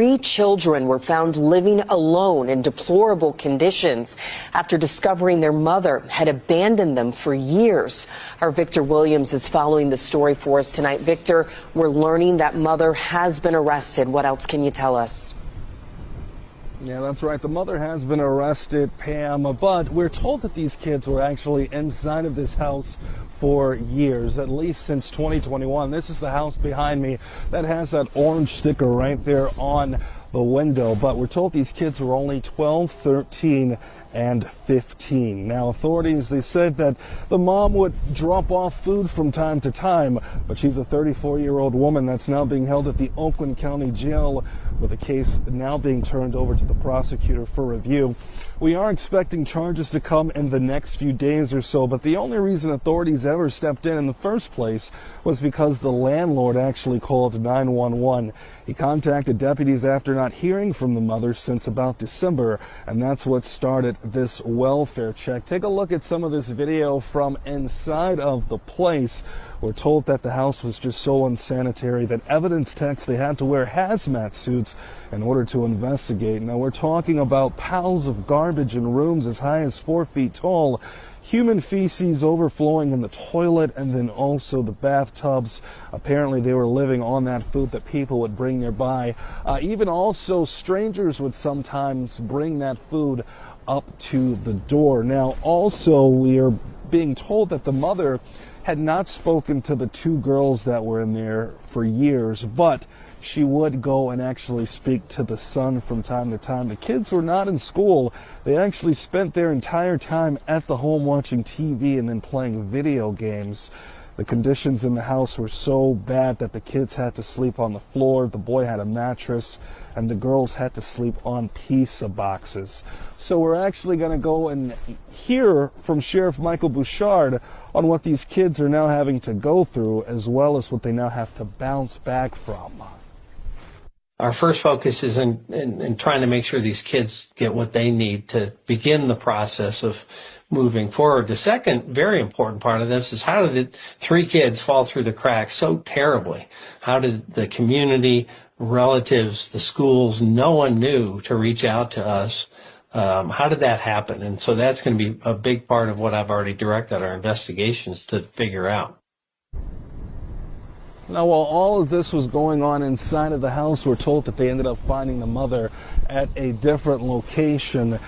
Three children were found living alone in deplorable conditions after discovering their mother had abandoned them for years. Our Victor Williams is following the story for us tonight. Victor, we're learning that mother has been arrested. What else can you tell us? Yeah, that's right. The mother has been arrested, Pam, but we're told that these kids were actually inside of this house for years, at least since 2021. This is the house behind me that has that orange sticker right there on the window, but we're told these kids were only 12, 13, and 15. Now, authorities, they said that the mom would drop off food from time to time, but she's a 34-year-old woman that's now being held at the Oakland County Jail with a case now being turned over to the prosecutor for review. We are expecting charges to come in the next few days or so, but the only reason authorities ever stepped in the first place was because the landlord actually called 911. He contacted deputies after not hearing from the mother since about December, and that's what started this welfare check. Take a look at some of this video from inside of the place. We're told that the house was just so unsanitary that evidence techs, they had to wear hazmat suits in order to investigate. Now, we're talking about piles of garbage in rooms as high as 4 feet tall, human feces overflowing in the toilet, and then also the bathtubs. Apparently, they were living on that food that people would bring nearby. Even also, strangers would sometimes bring that food up to the door. Now, also, we are being told that the mother had not spoken to the two girls that were in there for years, but she would go and actually speak to the son from time to time. The kids were not in school. They actually spent their entire time at the home watching TV and then playing video games. The conditions in the house were so bad that the kids had to sleep on the floor, the boy had a mattress, and the girls had to sleep on pizza boxes. So we're actually going to go and hear from Sheriff Michael Bouchard on what these kids are now having to go through, as well as what they now have to bounce back from. Our first focus is in trying to make sure these kids get what they need to begin the process of moving forward. The second very important part of this is, how did 3 kids fall through the cracks so terribly? How did the community, relatives, the schools, no one knew to reach out to us? How did that happen? And so that's going to be a big part of what I've already directed our investigations to figure out. Now, while all of this was going on inside of the house, we're told that they ended up finding the mother at a different location.